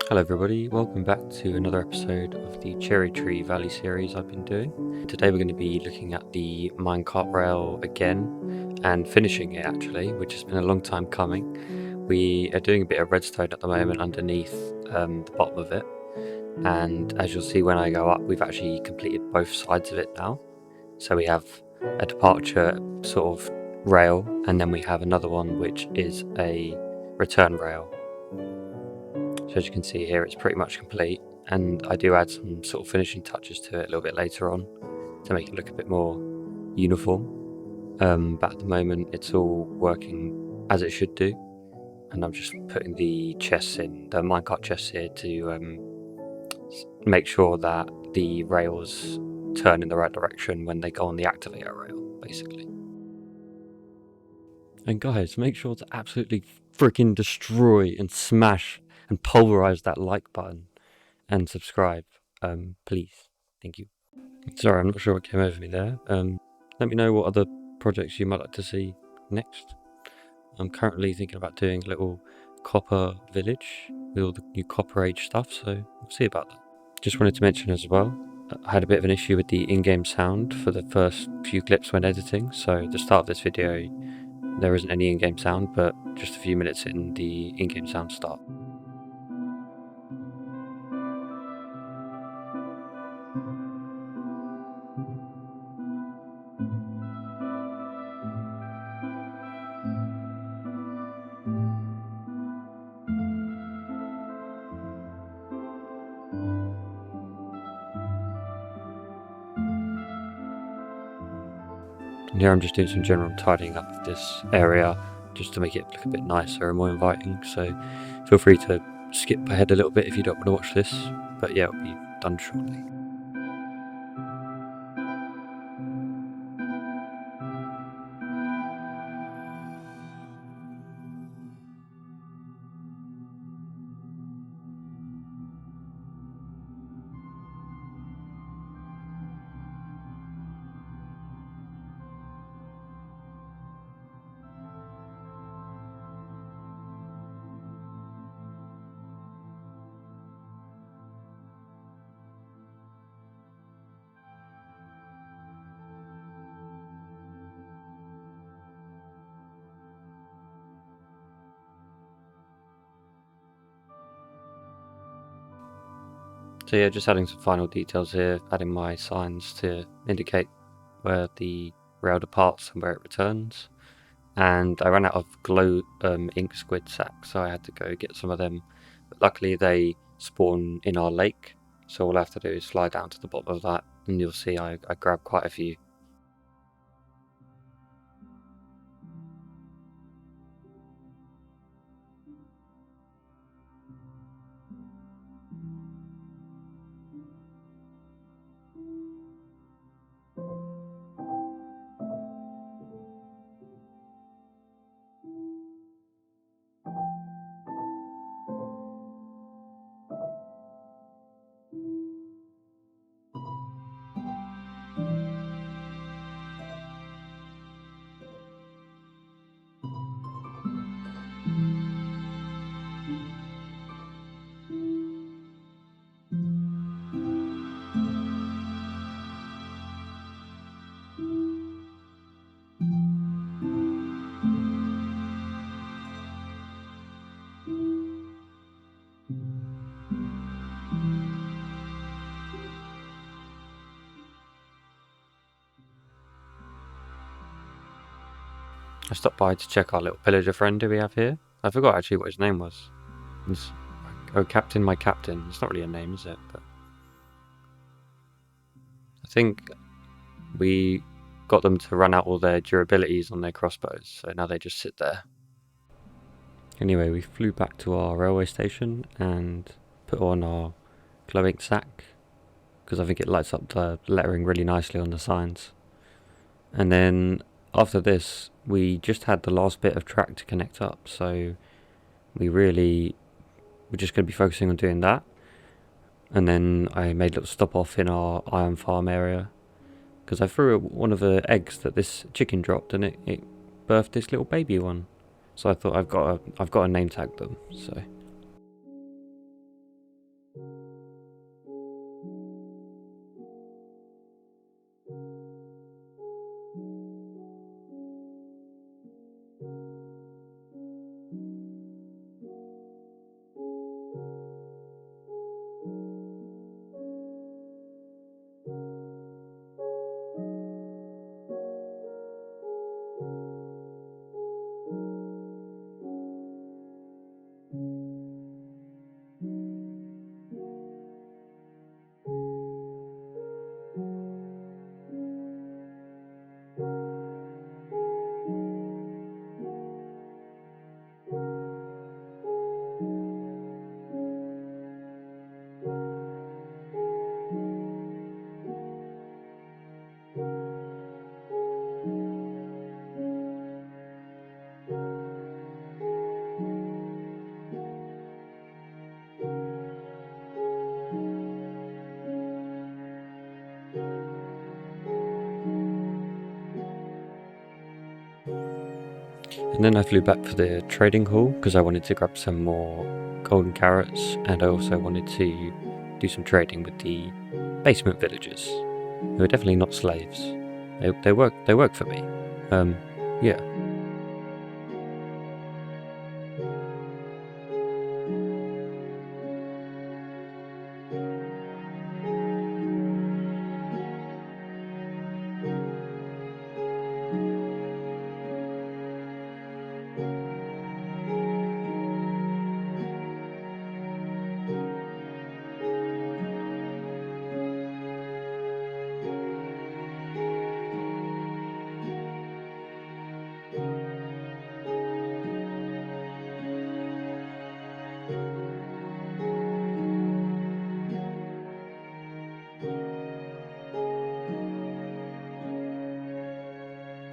Hello everybody, welcome back to another episode of the Cherry Tree Valley series I've been doing. Today we're going to be looking at the minecart rail again and finishing it actually, which has been a long time coming. We are doing a bit of redstone at the moment underneath the bottom of it, and as you'll see when I go up, we've actually completed both sides of it now. So we have a departure sort of rail, and then we have another one which is a return rail. So as you can see here, it's pretty much complete, and I do add some sort of finishing touches to it a little bit later on to make it look a bit more uniform. But at the moment, it's all working as it should do, and I'm just putting the chests in, the minecart chests here, to make sure that the rails turn in the right direction when they go on the activator rail, basically. And guys, make sure to absolutely freaking destroy and smash and pulverize that like button and subscribe, please. Thank you. Sorry, I'm not sure what came over me there. Let me know what other projects you might like to see next. I'm currently thinking about doing a little copper village with all the new copper age stuff, so we'll see about that. Just wanted to mention as well, I had a bit of an issue with the in-game sound for the first few clips when editing, so at the start of this video there isn't any in-game sound, but just a few minutes in, the in-game sound start. And here I'm just doing some general tidying up of this area just to make it look a bit nicer and more inviting, so feel free to skip ahead a little bit if you don't want to watch this, but yeah, it'll be done shortly. So yeah, just adding some final details here, adding my signs to indicate where the rail departs and where it returns. And I ran out of glow ink squid sacks, so I had to go get some of them. But luckily they spawn in our lake, so all I have to do is fly down to the bottom of that, and you'll see I grabbed quite a few. I stopped by to check our little pillager friend who we have here. I forgot actually what his name was. Oh, Captain, my captain. It's not really a name, is it? But I think we got them to run out all their durabilities on their crossbows, so now they just sit there. Anyway, we flew back to our railway station and put on our glow ink sack, because I think it lights up the lettering really nicely on the signs. And then after this, we just had the last bit of track to connect up, so we're just going to be focusing on doing that. And then I made a little stop off in our iron farm area, because I threw one of the eggs that this chicken dropped, and it birthed this little baby one. So I thought I've got to name tag them. So And then I flew back for the trading hall because I wanted to grab some more golden carrots, and I also wanted to do some trading with the basement villagers, who are definitely not slaves. They work for me. Yeah.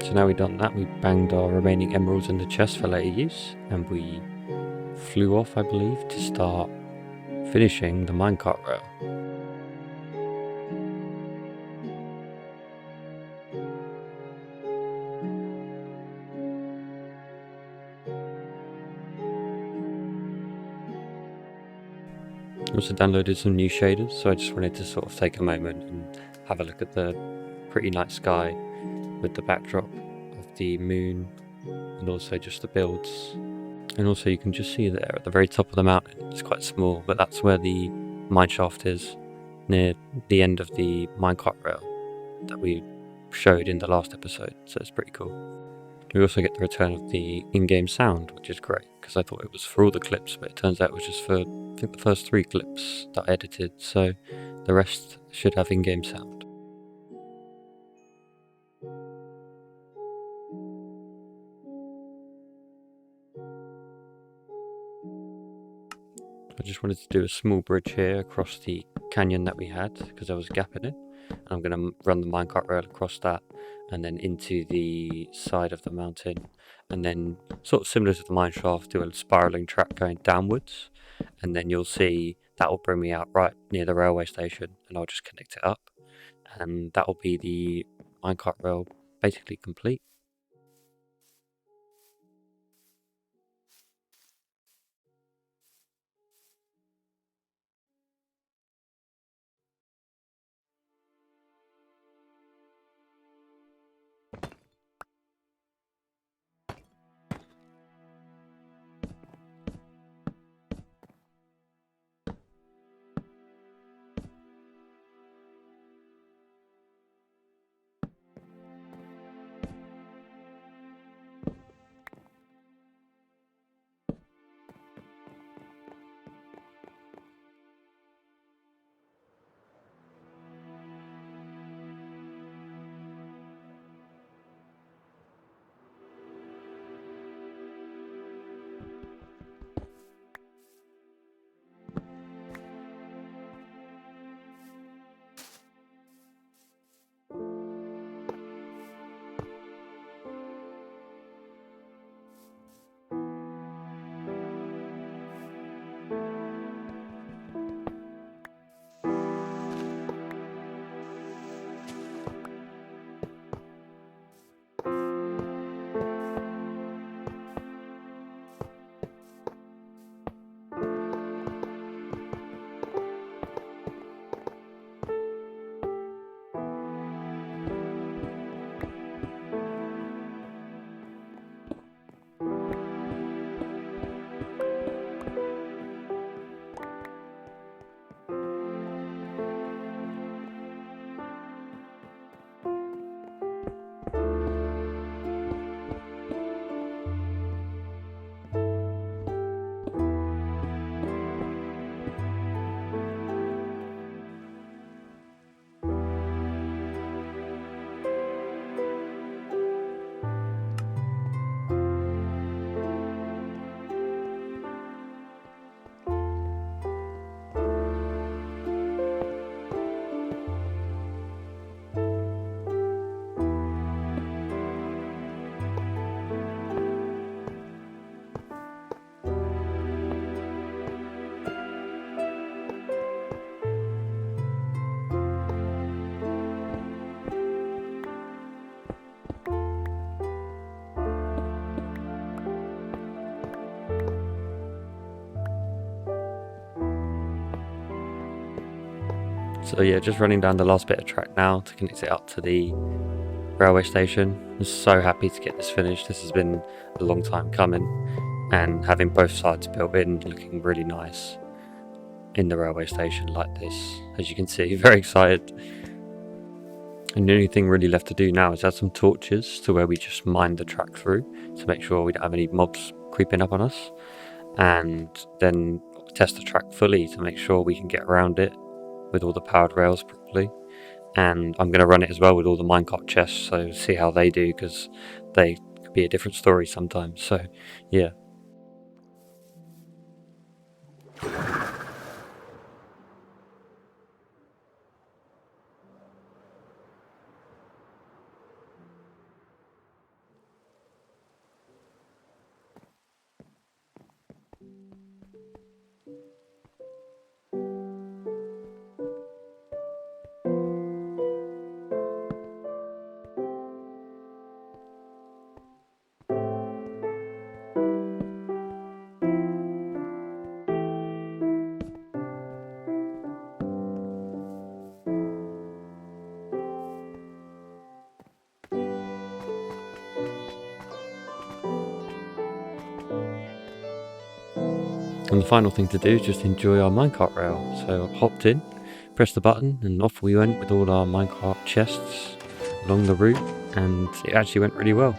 So now we've done that, we banged our remaining emeralds in the chest for later use, and we flew off, I believe, to start finishing the minecart rail. I also downloaded some new shaders, so I just wanted to sort of take a moment and have a look at the pretty night sky with the backdrop of the moon, and also just the builds. And also you can just see there at the very top of the mountain, it's quite small, but that's where the mine shaft is, near the end of the minecart rail that we showed in the last episode, so it's pretty cool. We also get the return of the in-game sound, which is great, because I thought it was for all the clips, but it turns out it was just for, I think, the first 3 clips that I edited, so the rest should have in-game sound. I just wanted to do a small bridge here across the canyon that we had, because there was a gap in it, and I'm going to run the minecart rail across that, and then into the side of the mountain, and then sort of similar to the mine shaft, do a spiraling track going downwards, and then you'll see that will bring me out right near the railway station, and I'll just connect it up, and that will be the minecart rail basically complete. So yeah, just running down the last bit of track now to connect it up to the railway station. I'm so happy to get this finished. This has been a long time coming, and having both sides built in, looking really nice in the railway station like this, as you can see. Very excited. And the only thing really left to do now is add some torches to where we just mine the track through to make sure we don't have any mobs creeping up on us, and then test the track fully to make sure we can get around it with all the powered rails properly. And I'm going to run it as well with all the minecart chests, so see how they do, because they could be a different story sometimes. So yeah. And the final thing to do is just enjoy our minecart rail. So I hopped in, pressed the button, and off we went with all our minecart chests along the route, and it actually went really well.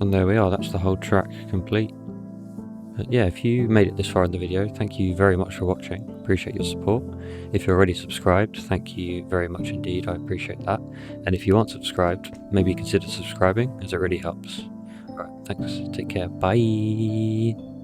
And there we are, that's the whole track complete. But yeah, if you made it this far in the video, thank you very much for watching. Appreciate your support. If you're already subscribed, thank you very much indeed. I appreciate that. And if you aren't subscribed, maybe consider subscribing, as it really helps. Alright, thanks. Take care. Bye.